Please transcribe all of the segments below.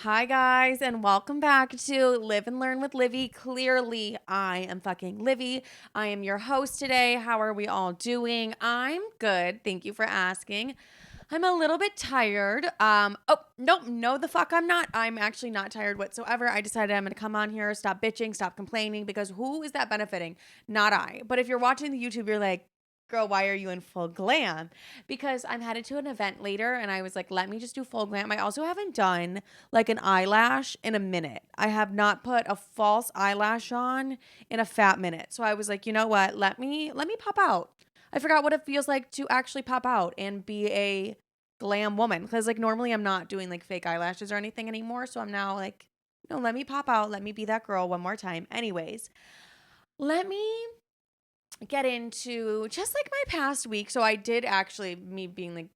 Hi, guys, and welcome back to Live and Learn with Livy. Clearly, I am fucking Livy. I am your host today. How are we all doing? I'm good. Thank you for asking. I'm a little bit tired. Oh, nope, no, the fuck I'm not. I'm actually not tired whatsoever. I decided I'm going to come on here, stop bitching, stop complaining, because who is that benefiting? Not I. But if you're watching the YouTube, you're like, girl, why are you in full glam? Because I'm headed to an event later and I was like, let me just do full glam. I also haven't done like an eyelash in a minute. I have not put a false eyelash on in a fat minute. So I was like, you know what? Let me pop out. I forgot what it feels like to actually pop out and be a glam woman, because like normally I'm not doing like fake eyelashes or anything anymore. So I'm now like, no, let me pop out. Let me be that girl one more time. Anyways, let me get into just like my past week. So I did actually, me being like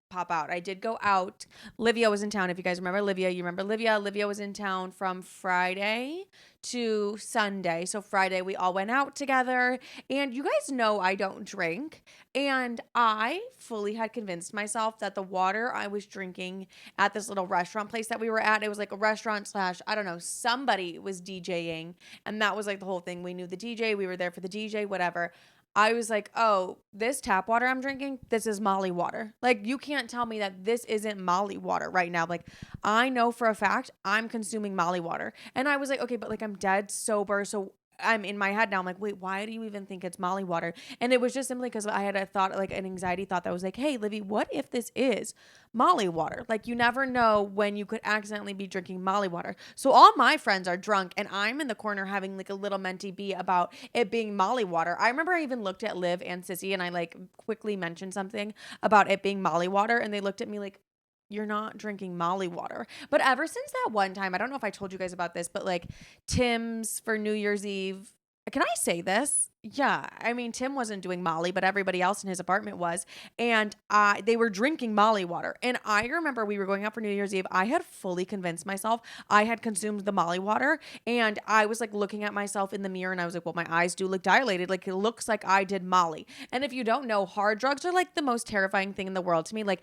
pop out, I did go out. Livia was in town. If you guys remember Livia, you remember Livia. Livia was in town from Friday to Sunday. So Friday we all went out together. And you guys know I don't drink. And I fully had convinced myself that the water I was drinking at this little restaurant place that we were at, it was like a restaurant slash, I don't know, somebody was DJing. And that was like the whole thing. We knew the DJ, we were there for the DJ, whatever. I was like, oh, this tap water I'm drinking, this is Molly water. Like, you can't tell me that this isn't Molly water right now. Like, I know for a fact I'm consuming Molly water. And I was like, okay, but like I'm dead sober. So I'm in my head now. I'm like, wait, why do you even think it's Molly water? And it was just simply because I had a thought, like an anxiety thought that was like, hey, Livy, what if this is Molly water? Like, you never know when you could accidentally be drinking Molly water. So all my friends are drunk and I'm in the corner having like a little mentee bee about it being Molly water. I remember I even looked at Liv and Sissy and I like quickly mentioned something about it being Molly water. And they looked at me like, you're not drinking Molly water. But ever since that one time, I don't know if I told you guys about this, but like Tim's for New Year's Eve. Can I say this? Yeah, I mean Tim wasn't doing Molly, but everybody else in his apartment was, and they were drinking Molly water. And I remember we were going out for New Year's Eve. I had fully convinced myself I had consumed the Molly water, and I was like looking at myself in the mirror, and I was like, "Well, my eyes do look dilated. Like it looks like I did Molly." And if you don't know, hard drugs are like the most terrifying thing in the world to me. Like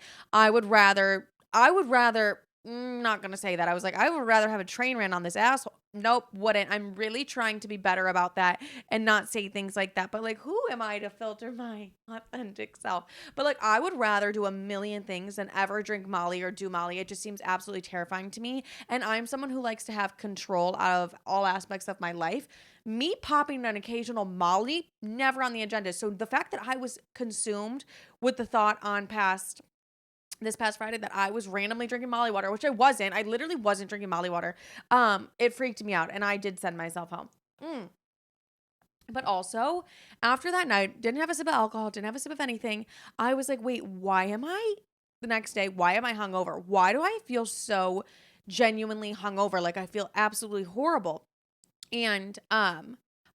not gonna say that. I was like, I would rather have a train ran on this asshole. Nope, wouldn't. I'm really trying to be better about that and not say things like that. But like, who am I to filter my authentic self? But like, I would rather do a million things than ever drink Molly or do Molly. It just seems absolutely terrifying to me. And I'm someone who likes to have control out of all aspects of my life. Me popping an occasional Molly, never on the agenda. So the fact that I was consumed with the thought on this past Friday that I was randomly drinking Molly water, which I wasn't. I literally wasn't drinking Molly water. It freaked me out and I did send myself home. But also, after that night, didn't have a sip of alcohol, didn't have a sip of anything. I was like, wait, why am I the next day? Why am I hungover? Why do I feel so genuinely hungover? Like I feel absolutely horrible. And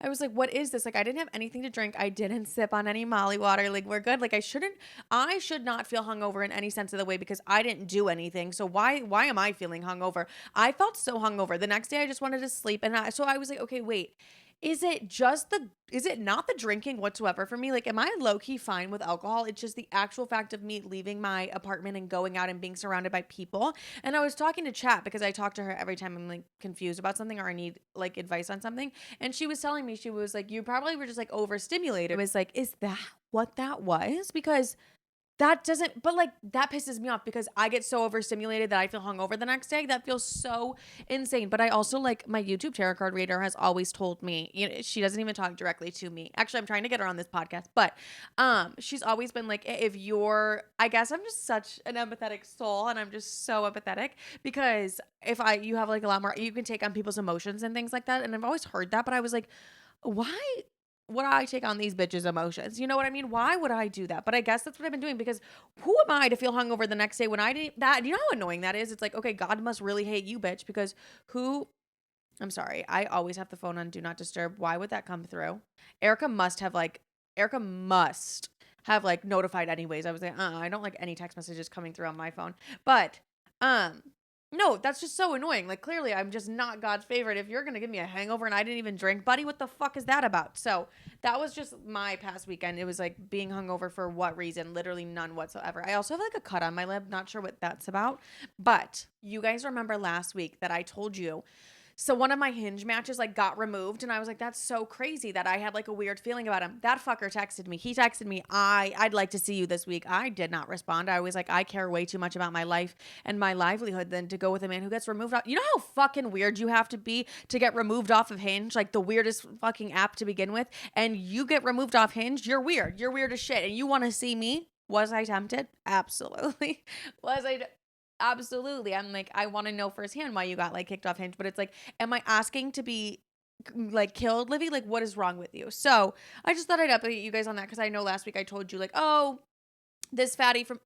I was like, what is this? Like I didn't have anything to drink. I didn't sip on any Molly water. Like we're good. Like I should not feel hungover in any sense of the way because I didn't do anything. So why am I feeling hungover? I felt so hungover. The next day I just wanted to sleep. And so I was like, okay, wait. Is it not the drinking whatsoever for me? Like, am I low key fine with alcohol? It's just the actual fact of me leaving my apartment and going out and being surrounded by people. And I was talking to Chat because I talk to her every time I'm like confused about something or I need like advice on something. And she was telling me, she was like, you probably were just like overstimulated. I was like, is that what that was? Because that doesn't, but like that pisses me off because I get so overstimulated that I feel hungover the next day. That feels so insane. But I also like my YouTube tarot card reader has always told me, you know, she doesn't even talk directly to me. Actually, I'm trying to get her on this podcast, but she's always been like, if you're, I guess I'm just such an empathetic soul and I'm just so empathetic because you have like a lot more, you can take on people's emotions and things like that. And I've always heard that, but I was like, why would I take on these bitches' emotions? You know what I mean? Why would I do that? But I guess that's what I've been doing because who am I to feel hungover the next day when I didn't that? You know how annoying that is? It's like, okay, God must really hate you, bitch, because I'm sorry. I always have the phone on do not disturb. Why would that come through? Erica must have like notified anyways. I was like, I don't like any text messages coming through on my phone. But No, that's just so annoying. Like, clearly, I'm just not God's favorite. If you're going to give me a hangover and I didn't even drink, buddy, what the fuck is that about? So, that was just my past weekend. It was like being hungover for what reason? Literally none whatsoever. I also have like a cut on my lip. Not sure what that's about. But you guys remember last week that I told you, so one of my Hinge matches like got removed, and I was like, that's so crazy that I had like a weird feeling about him. That fucker texted me. He texted me, I'd like to see you this week. I did not respond. I was like, I care way too much about my life and my livelihood than to go with a man who gets removed off. You know how fucking weird you have to be to get removed off of Hinge, like the weirdest fucking app to begin with, and you get removed off Hinge. You're weird. You're weird as shit, and you want to see me? Was I tempted? Absolutely. Was I? Absolutely. I'm like, I want to know firsthand why you got like kicked off Hinge, but it's like, am I asking to be like killed, Livy? Like, what is wrong with you? So I just thought I'd update you guys on that because I know last week I told you like, oh, this fatty from.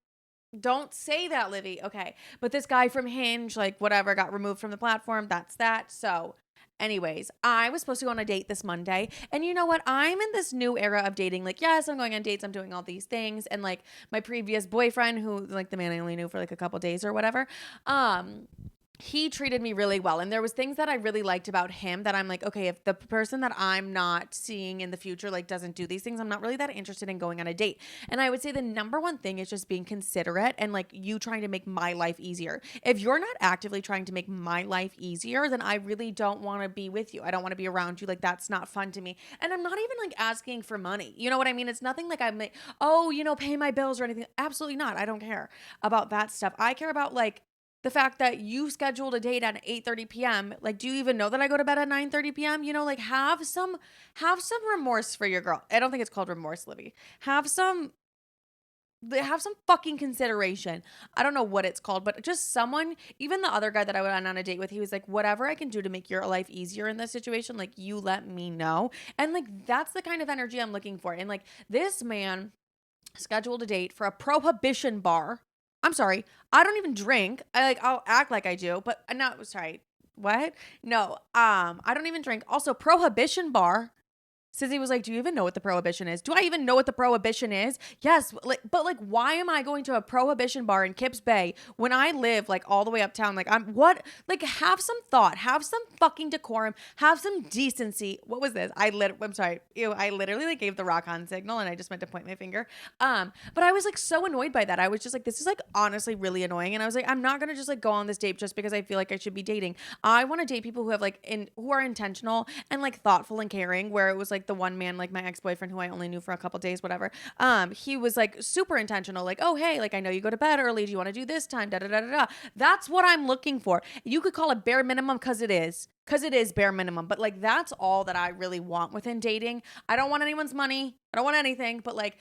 Don't say that, Livy. Okay. But this guy from Hinge, like whatever, got removed from the platform. That's that. So anyways, I was supposed to go on a date this Monday. And you know what? I'm in this new era of dating. Like, yes, I'm going on dates. I'm doing all these things. And like my previous boyfriend, who like the man I only knew for like a couple days or whatever, he treated me really well. And there was things that I really liked about him that I'm like, okay, if the person that I'm not seeing in the future, like doesn't do these things, I'm not really that interested in going on a date. And I would say the number one thing is just being considerate and like you trying to make my life easier. If you're not actively trying to make my life easier, then I really don't want to be with you. I don't want to be around you. Like that's not fun to me. And I'm not even like asking for money. You know what I mean? It's nothing like I'm like, oh, pay my bills or anything. Absolutely not. I don't care about that stuff. I care about like the fact that you scheduled a date at 8:30 p.m. Like, do you even know that I go to bed at 9:30 p.m.? Like have some remorse for your girl. I don't think it's called remorse, Libby. Have some fucking consideration. I don't know what it's called, but just someone, even the other guy that I went on a date with, he was like, whatever I can do to make your life easier in this situation, like you let me know. And like, that's the kind of energy I'm looking for. And like this man scheduled a date for a prohibition bar. I'm sorry. I don't even drink. I'll act like I do, but no, sorry. What? No. I don't even drink. Also, prohibition bar. Sissy was like, do you even know what the prohibition is? Do I even know what the prohibition is? Yes. But why am I going to a prohibition bar in Kips Bay when I live like all the way uptown? Like have some thought, have some fucking decorum, have some decency. What was this? I'm sorry. I literally like gave the rock on signal and I just meant to point my finger. But I was like so annoyed by that. I was just like, this is like honestly really annoying. And I was like, I'm not going to just like go on this date just because I feel like I should be dating. I want to date people who have who are intentional and like thoughtful and caring, where it was like the one man, like my ex-boyfriend who I only knew for a couple days, whatever. He was like super intentional. Like, oh, hey, like I know you go to bed early. Do you want to do this time? Da, da, da, da, da. That's what I'm looking for. You could call it bare minimum because it is bare minimum. But like, that's all that I really want within dating. I don't want anyone's money. I don't want anything, but like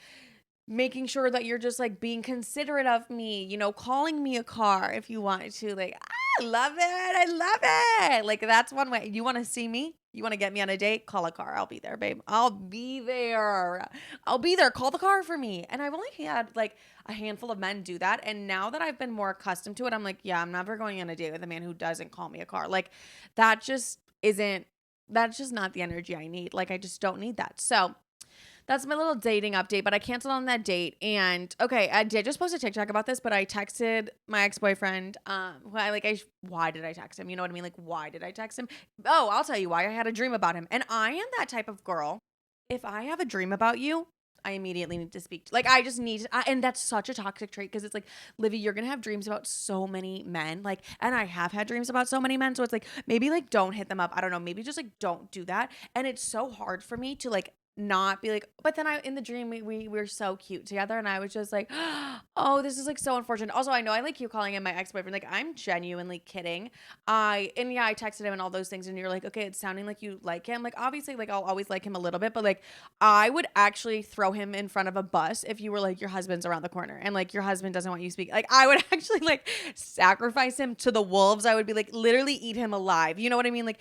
making sure that you're just like being considerate of me, calling me a car if you want to. Like, I love it. I love it. Like, that's one way. You want to see me? You want to get me on a date? Call a car. I'll be there, babe. I'll be there. Call the car for me. And I've only had like a handful of men do that. And now that I've been more accustomed to it, I'm like, yeah, I'm never going on a date with a man who doesn't call me a car. Like, that's just not the energy I need. Like, I just don't need that. So that's my little dating update, but I canceled on that date. And okay, I did just post a TikTok about this, but I texted my ex-boyfriend, why did I text him? You know what I mean? Like, why did I text him? Oh, I'll tell you why. I had a dream about him. And I am that type of girl. If I have a dream about you, I immediately need to speak to, like, I just need to, and that's such a toxic trait because it's like, Livy, you're gonna have dreams about so many men, like, and I have had dreams about so many men, so it's like, maybe like don't hit them up. I don't know, maybe just like don't do that. And it's so hard for me to like not be like, but then in the dream we were so cute together, and I was just like, oh, this is like so unfortunate. Also, I know I like you calling him my ex-boyfriend. Like, I'm genuinely kidding. I texted him and all those things, and you're like, okay, it's sounding like you like him. Like, obviously, like I'll always like him a little bit, but like I would actually throw him in front of a bus if you were like, your husband's around the corner and like your husband doesn't want you to speak. Like, I would actually like sacrifice him to the wolves. I would be like literally eat him alive. You know what I mean? Like,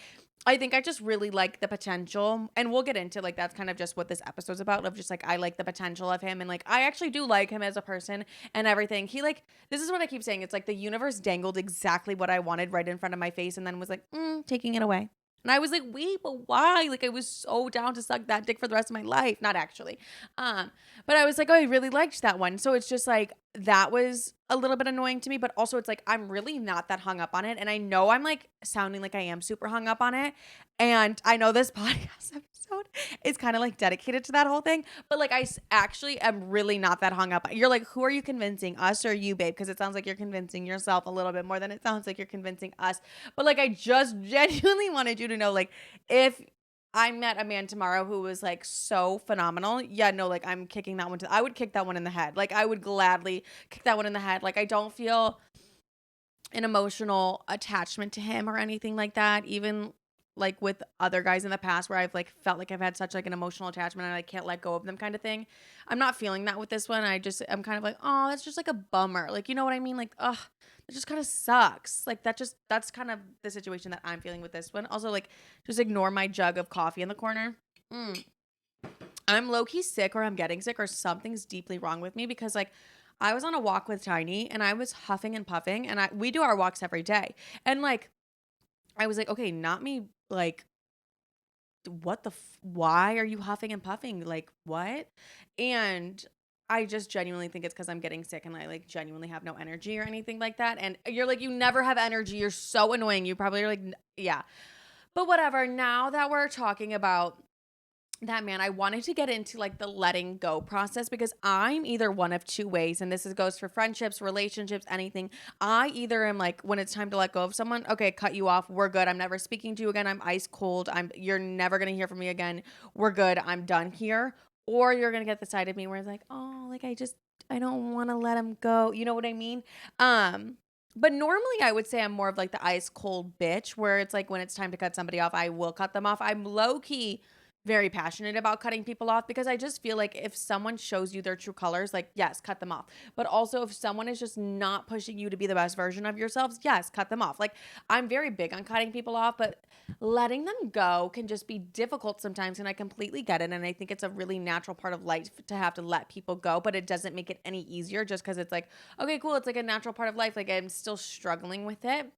I think I just really like the potential, and we'll get into like that's kind of just what this episode's about, of just like I like the potential of him, and like I actually do like him as a person and everything. He like, this is what I keep saying, it's like the universe dangled exactly what I wanted right in front of my face and then was like taking it away. And I was like, wait, but why? Like, I was so down to suck that dick for the rest of my life. Not actually. But I was like, oh, I really liked that one. So it's just like, that was a little bit annoying to me. But also, it's like, I'm really not that hung up on it. And I know I'm like sounding like I am super hung up on it. And I know this podcast episode is kind of like dedicated to that whole thing. But like, actually am really not that hung up. You're like, who are you convincing, us or you, babe? Because it sounds like you're convincing yourself a little bit more than it sounds like you're convincing us. But like, I just genuinely wanted you to know, like, if I met a man tomorrow who was like so phenomenal, yeah, no, like, I'm kicking that one I would kick that one in the head. Like, I would gladly kick that one in the head. Like, I don't feel an emotional attachment to him or anything like that. Even like with other guys in the past where I've like felt like I've had such like an emotional attachment and I can't let go of them kind of thing. I'm not feeling that with this one. I'm kind of like, oh, that's just like a bummer. Like, you know what I mean? Like, ugh, it just kind of sucks. Like, that's kind of the situation that I'm feeling with this one. Also, like, just ignore my jug of coffee in the corner. I'm low-key sick, or I'm getting sick, or something's deeply wrong with me, because like I was on a walk with Tiny and I was huffing and puffing, and we do our walks every day. And like I was like, okay, not me, like, why are you huffing and puffing? Like, what? And I just genuinely think it's because I'm getting sick and I like genuinely have no energy or anything like that. And you're like, you never have energy. You're so annoying. You probably are like, yeah. But whatever. Now that we're talking about that, man, I wanted to get into like the letting go process, because I'm either one of two ways, and goes for friendships, relationships, anything. I either am like, when it's time to let go of someone, okay, cut you off, we're good, I'm never speaking to you again, I'm ice cold, you're never gonna hear from me again, we're good, I'm done here. Or you're gonna get the side of me where it's like, oh, like, I don't want to let him go, you know what I mean? But normally I would say I'm more of like the ice cold bitch, where it's like when it's time to cut somebody off, I will cut them off. I'm low key very passionate about cutting people off, because I just feel like if someone shows you their true colors, like, yes, cut them off. But also, if someone is just not pushing you to be the best version of yourselves, yes, cut them off. Like, I'm very big on cutting people off, but letting them go can just be difficult sometimes. And I completely get it. And I think it's a really natural part of life to have to let people go, but it doesn't make it any easier just because it's like, okay, cool, it's like a natural part of life. Like, I'm still struggling with it.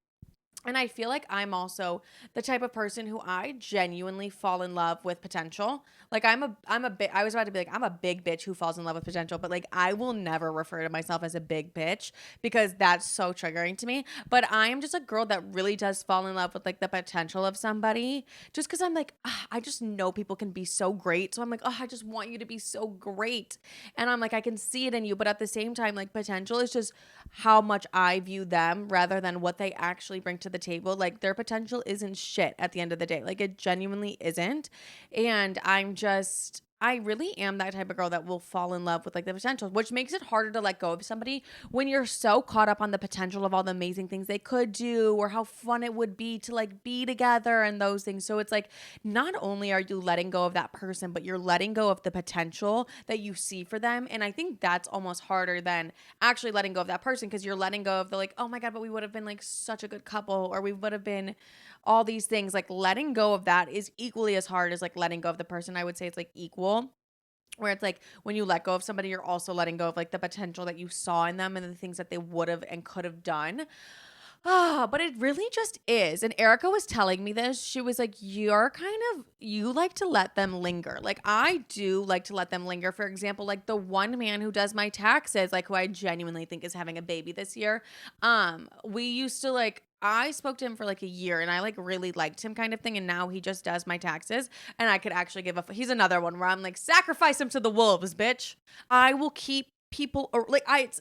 And I feel like I'm also the type of person who I genuinely fall in love with potential. Like, I was about to be like, I'm a big bitch who falls in love with potential, but like, I will never refer to myself as a big bitch, because that's so triggering to me. But I am just a girl that really does fall in love with like the potential of somebody, just because I'm like, I just know people can be so great. So I'm like, oh, I just want you to be so great. And I'm like, I can see it in you. But at the same time, like, potential is just how much I view them rather than what they actually bring to the table. Like, their potential isn't shit at the end of the day. Like, it genuinely isn't. And I really am that type of girl that will fall in love with like the potential, which makes it harder to let go of somebody when you're so caught up on the potential of all the amazing things they could do, or how fun it would be to like be together and those things. So it's like, not only are you letting go of that person, but you're letting go of the potential that you see for them. And I think that's almost harder than actually letting go of that person, because you're letting go of the like, oh my God, but we would have been like such a good couple, or we would have been all these things. Like, letting go of that is equally as hard as like letting go of the person. I would say it's like equal, where it's like when you let go of somebody, you're also letting go of like the potential that you saw in them and the things that they would have and could have done. But it really just is. And Erica was telling me this. She was like, you like to let them linger. Like, I do like to let them linger. For example, like the one man who does my taxes, like, who I genuinely think is having a baby this year. We used to like, I spoke to him for like a year and I like really liked him kind of thing. And now he just does my taxes and I could actually he's another one where I'm like, sacrifice him to the wolves, bitch. I will keep people, or like, it's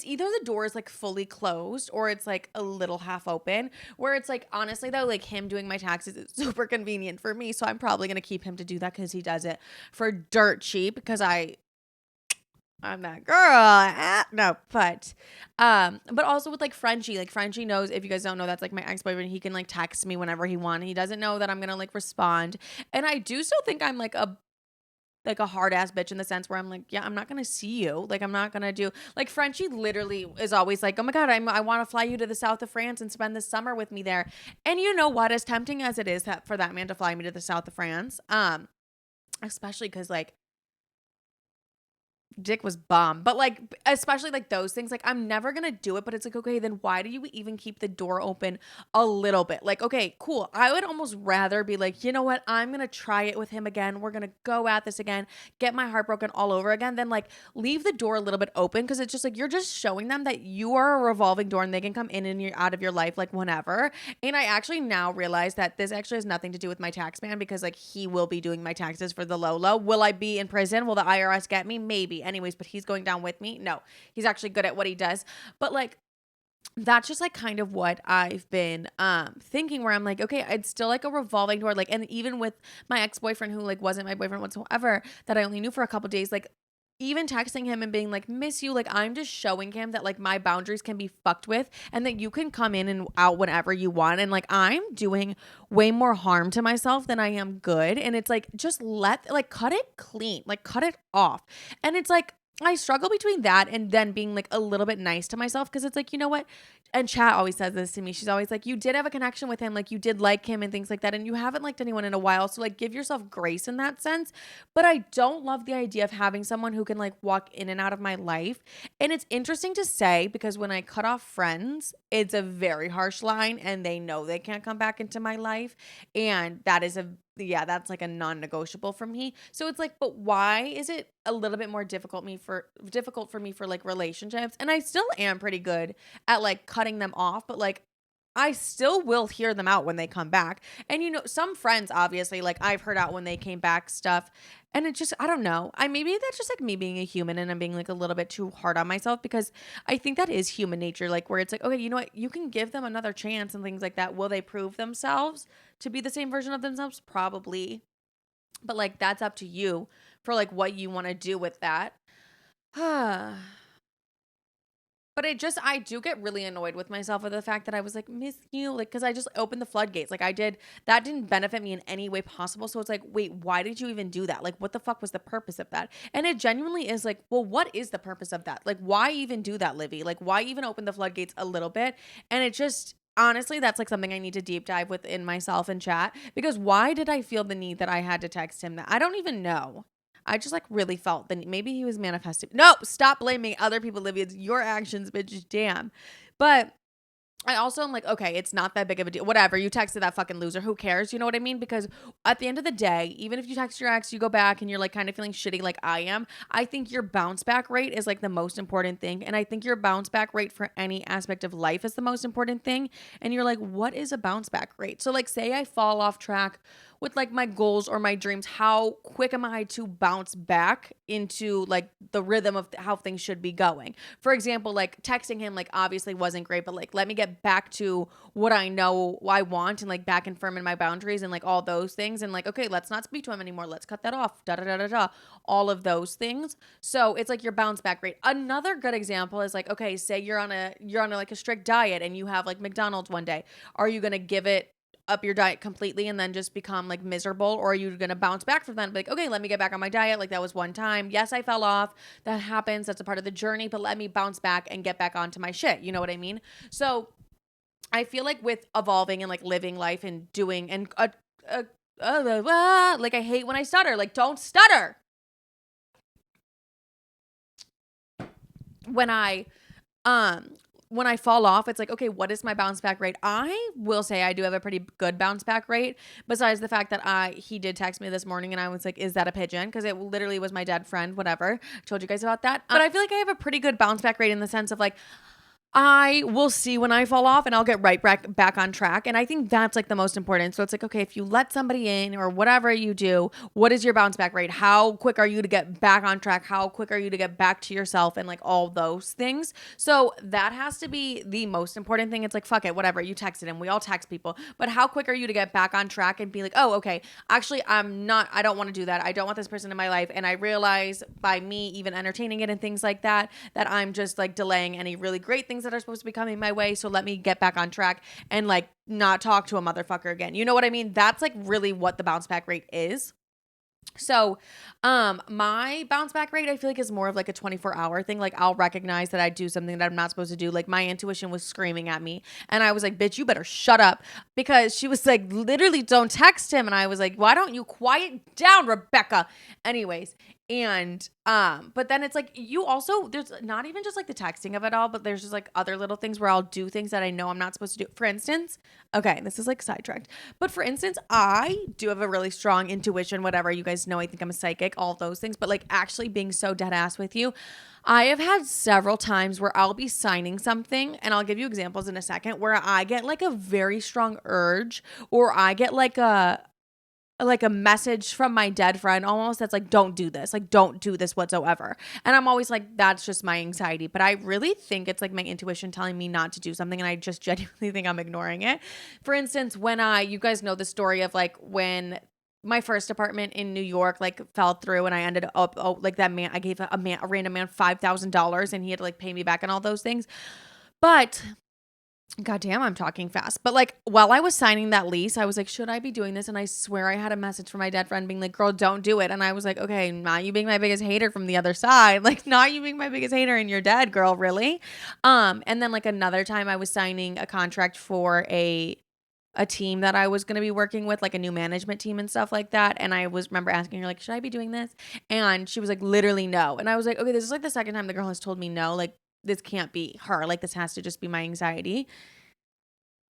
either the door is like fully closed or it's like a little half open, where it's like, honestly though, like, him doing my taxes is super convenient for me, so I'm probably gonna keep him to do that because he does it for dirt cheap, because I'm that girl. No, but also with like Frenchie knows, if you guys don't know, that's like my ex-boyfriend. He can like text me whenever he wants. He doesn't know that I'm gonna like respond. And I do still think I'm like a hard ass bitch, in the sense where I'm like, yeah, I'm not gonna see you. Like, I'm not gonna do, like, Frenchie literally is always like, oh my God, I want to fly you to the south of France and spend the summer with me there. And you know what? As tempting as it is for that man to fly me to the south of France, especially because like, dick was bomb. But like, especially like those things, like I'm never gonna do it, but it's like, okay, then why do you even keep the door open a little bit? Like, okay, cool. I would almost rather be like, you know what, I'm gonna try it with him again. We're gonna go at this again, get my heart broken all over again, then like leave the door a little bit open, because it's just like you're just showing them that you are a revolving door and they can come in and you're out of your life like whenever. And I actually now realize that this actually has nothing to do with my tax man, because like he will be doing my taxes for the Lolo. Will I be in prison? Will the IRS get me? Maybe. Anyways, but he's going down with me. No, he's actually good at what he does. But like, that's just like kind of what I've been thinking, where I'm like, okay, it's still like a revolving door. Like, and even with my ex-boyfriend, who like wasn't my boyfriend whatsoever, that I only knew for a couple days, like even texting him and being like, miss you, like I'm just showing him that like my boundaries can be fucked with, and that you can come in and out whenever you want. And like I'm doing way more harm to myself than I am good. And it's like, just cut it clean, like cut it off. And it's like, I struggle between that and then being like a little bit nice to myself, because it's like, you know what? And Chat always says this to me. She's always like, you did have a connection with him. Like you did like him and things like that. And you haven't liked anyone in a while. So like give yourself grace in that sense. But I don't love the idea of having someone who can like walk in and out of my life. And it's interesting to say, because when I cut off friends, it's a very harsh line and they know they can't come back into my life. And that is that's like a non-negotiable for me. So it's like, but why is it a little bit more difficult for me for like relationships? And I still am pretty good at like cutting them off, but like I still will hear them out when they come back. And you know, some friends obviously, like I've heard out when they came back stuff. And it just, I don't know. Maybe that's just like me being a human and I'm being like a little bit too hard on myself, because I think that is human nature. Like where it's like, okay, you know what? You can give them another chance and things like that. Will they prove themselves to be the same version of themselves? Probably. But like, that's up to you for like what you want to do with that. But I do get really annoyed with myself with the fact that I was like, miss you, like, because I just opened the floodgates. Like that didn't benefit me in any way possible. So it's like, wait, why did you even do that? Like, what the fuck was the purpose of that? And it genuinely is like, well, what is the purpose of that? Like, why even do that, Livy? Like, why even open the floodgates a little bit? And it just, honestly, that's like something I need to deep dive within myself and Chat, because why did I feel the need that I had to text him that? I don't even know. I just like really felt that maybe he was manifesting. No, stop blaming other people, Olivia. It's your actions, bitch. Damn. But I also am like, okay, it's not that big of a deal. Whatever. You texted that fucking loser. Who cares? You know what I mean? Because at the end of the day, even if you text your ex, you go back and you're like kind of feeling shitty like I am, I think your bounce back rate is like the most important thing. And I think your bounce back rate for any aspect of life is the most important thing. And you're like, what is a bounce back rate? So like, say I fall off track with like my goals or my dreams, how quick am I to bounce back into like the rhythm of how things should be going? For example, like texting him, like obviously wasn't great, but like let me get back to what I know I want and like back and firm in my boundaries and like all those things. And like, okay, let's not speak to him anymore. Let's cut that off. Da da da da da. All of those things. So it's like your bounce back rate. Another good example is like, okay, say you're on a like a strict diet and you have like McDonald's one day. Are you gonna give it up your diet completely and then just become like miserable, or are you gonna bounce back from that and be like, okay, let me get back on my diet, like that was one time, yes, I fell off, that happens, that's a part of the journey, but let me bounce back and get back onto my shit, you know what I mean? So I feel like with evolving and like living life and doing and like I hate when I stutter, like don't stutter. When I fall off, it's like, okay, what is my bounce back rate? I will say I do have a pretty good bounce back rate, besides the fact that he did text me this morning and I was like, is that a pigeon? Because it literally was my dead friend, whatever. Told you guys about that. But I feel like I have a pretty good bounce back rate in the sense of like, I will see when I fall off and I'll get right back on track. And I think that's like the most important. So it's like, okay, if you let somebody in or whatever you do, what is your bounce back rate? How quick are you to get back on track? How quick are you to get back to yourself and like all those things? So that has to be the most important thing. It's like, fuck it, whatever. You texted him. We all text people. But how quick are you to get back on track and be like, oh, okay, actually, I don't want to do that. I don't want this person in my life. And I realize by me even entertaining it and things like that I'm just like delaying any really great things that are supposed to be coming my way. So let me get back on track and like not talk to a motherfucker again. You know what I mean? That's like really what the bounce back rate is. So, my bounce back rate, I feel like is more of like a 24-hour thing. Like I'll recognize that I do something that I'm not supposed to do. Like my intuition was screaming at me and I was like, bitch, you better shut up, because she was like, literally don't text him. And I was like, why don't you quiet down, Rebecca? Anyways, And but then it's like you also, there's not even just like the texting of it all, but there's just like other little things where I'll do things that I know I'm not supposed to do. For instance, okay, this is like sidetracked, but for instance, I do have a really strong intuition, whatever. You guys know I think I'm a psychic, all those things, but like actually being so dead ass with you, I have had several times where I'll be signing something, and I'll give you examples in a second, where I get like a very strong urge, or I get like a message from my dead friend almost that's like, don't do this, like don't do this whatsoever. And I'm always like, that's just my anxiety. But I really think it's like my intuition telling me not to do something, and I just genuinely think I'm ignoring it. For instance, when you guys know the story of like when my first apartment in New York like fell through, and I ended up, like that man, I gave a random man $5,000, and he had to like pay me back and all those things. But God damn, I'm talking fast. But like while I was signing that lease, I was like, should I be doing this? And I swear I had a message from my dead friend being like, girl, don't do it. And I was like, okay, not you being my biggest hater from the other side. Like, not you being my biggest hater and you're dead, girl, really? And then like another time I was signing a contract for a team that I was going to be working with, like a new management team and stuff like that. And I remember asking her, like, should I be doing this? And she was like, literally no. And I was like, okay, this is like the second time the girl has told me no. Like, this can't be her. Like, this has to just be my anxiety.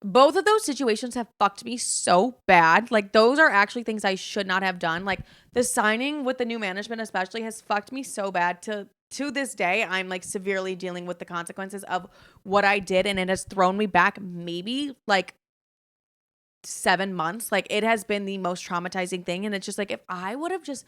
Both of those situations have fucked me so bad. Like, those are actually things I should not have done. Like, the signing with the new management especially has fucked me so bad. To this day, I'm like severely dealing with the consequences of what I did, and it has thrown me back maybe like 7 months. Like, it has been the most traumatizing thing. And it's just like, if I would have just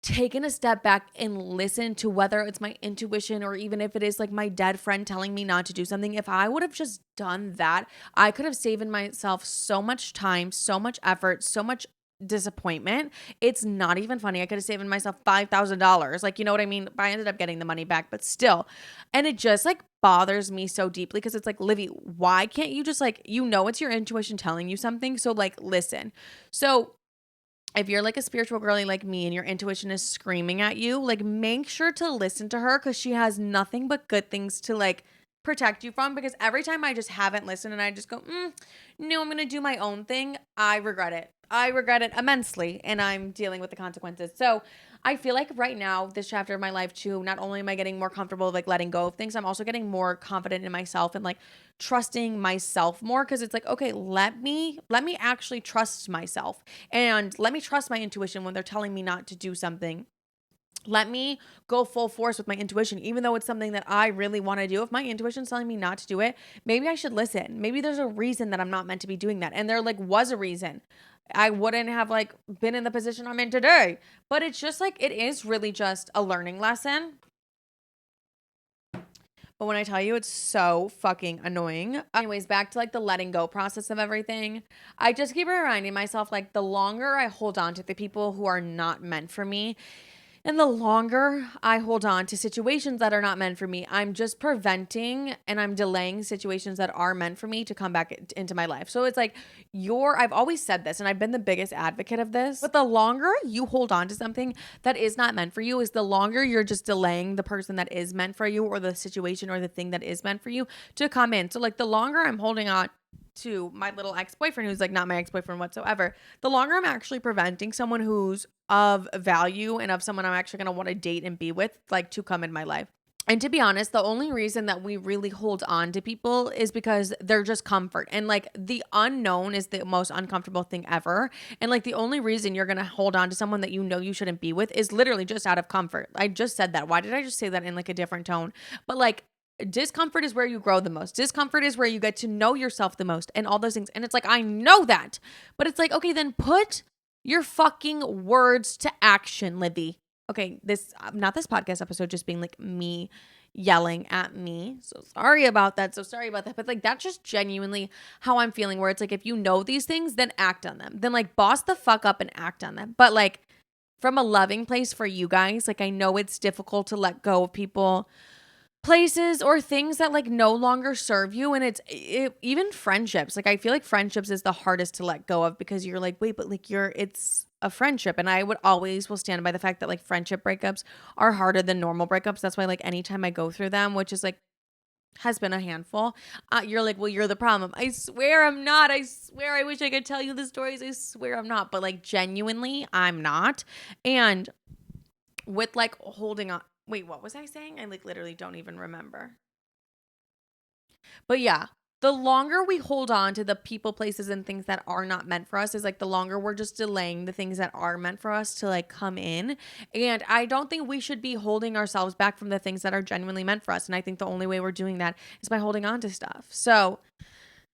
taken a step back and listened to whether it's my intuition, or even if it is like my dead friend telling me not to do something, if I would have just done that, I could have saved myself so much time, so much effort, so much disappointment. It's not even funny. I could have saved myself $5,000. Like, you know what I mean? I ended up getting the money back, but still. And it just like bothers me so deeply, because it's like, Livy, why can't you just like, it's your intuition telling you something. So like, listen. So if you're like a spiritual girly like me and your intuition is screaming at you, like make sure to listen to her, because she has nothing but good things to like protect you from. Because every time I just haven't listened and I just go, no, I'm going to do my own thing, I regret it. I regret it immensely, and I'm dealing with the consequences. So I feel like right now, this chapter of my life too, not only am I getting more comfortable with like letting go of things, I'm also getting more confident in myself and like trusting myself more, because it's like, okay, let me actually trust myself, and let me trust my intuition when they're telling me not to do something. Let me go full force with my intuition, even though it's something that I really want to do. If my intuition's telling me not to do it, maybe I should listen. Maybe there's a reason that I'm not meant to be doing that. And there like was a reason. I wouldn't have like been in the position I'm in today. But it's just like, it is really just a learning lesson. But when I tell you, it's so fucking annoying. Anyways, back to like the letting go process of everything. I just keep reminding myself, like, the longer I hold on to the people who are not meant for me, and the longer I hold on to situations that are not meant for me, I'm just preventing and I'm delaying situations that are meant for me to come back into my life. So it's like, I've always said this, and I've been the biggest advocate of this, but the longer you hold on to something that is not meant for you, is the longer you're just delaying the person that is meant for you, or the situation or the thing that is meant for you to come in. So like, the longer I'm holding on to my little ex-boyfriend, who's like not my ex-boyfriend whatsoever, the longer I'm actually preventing someone who's of value and of someone I'm actually going to want to date and be with, like, to come in my life. And to be honest, the only reason that we really hold on to people is because they're just comfort. And like, the unknown is the most uncomfortable thing ever. And like, the only reason you're going to hold on to someone that you know you shouldn't be with is literally just out of comfort. I just said that. Why did I just say that in like a different tone? But like, discomfort is where you grow the most. Discomfort is where you get to know yourself the most, and all those things. And it's like, I know that, but it's like, okay, then put your fucking words to action, Livy. Okay, not this podcast episode just being like me yelling at me. So sorry about that. But like, that's just genuinely how I'm feeling, where it's like, if you know these things, then act on them. Then like, boss the fuck up and act on them. But like, from a loving place for you guys, like, I know it's difficult to let go of people, places, or things that like no longer serve you. And even friendships, like, I feel like friendships is the hardest to let go of, because you're like, wait, but like, it's a friendship. And I will stand by the fact that like, friendship breakups are harder than normal breakups. That's why like, anytime I go through them, which is like, has been a handful, you're like, well, you're the problem. I swear I'm not. I swear, I wish I could tell you the stories. I swear I'm not. But like, genuinely, I'm not. And with like holding on. Wait, what was I saying? I like literally don't even remember. But yeah, the longer we hold on to the people, places, and things that are not meant for us is like the longer we're just delaying the things that are meant for us to like come in. And I don't think we should be holding ourselves back from the things that are genuinely meant for us. And I think the only way we're doing that is by holding on to stuff. So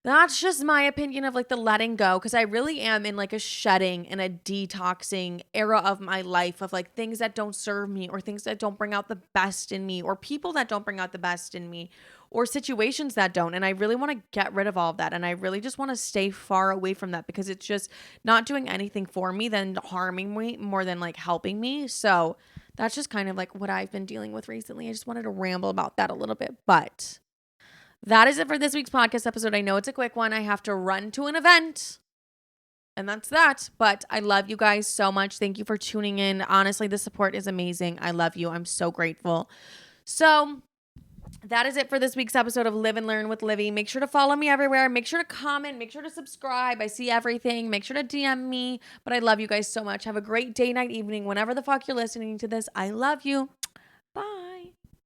that's just my opinion of like the letting go, because I really am in like a shedding and a detoxing era of my life of like things that don't serve me, or things that don't bring out the best in me, or people that don't bring out the best in me, or situations that don't. And I really want to get rid of all of that. And I really just want to stay far away from that, because it's just not doing anything for me than harming me more than like helping me. So that's just kind of like what I've been dealing with recently. I just wanted to ramble about that a little bit, but that is it for this week's podcast episode. I know it's a quick one. I have to run to an event, and that's that. But I love you guys so much. Thank you for tuning in. Honestly, the support is amazing. I love you. I'm so grateful. So that is it for this week's episode of Live and Learn with Livy. Make sure to follow me everywhere. Make sure to comment. Make sure to subscribe. I see everything. Make sure to DM me. But I love you guys so much. Have a great day, night, evening, whenever the fuck you're listening to this. I love you. Bye.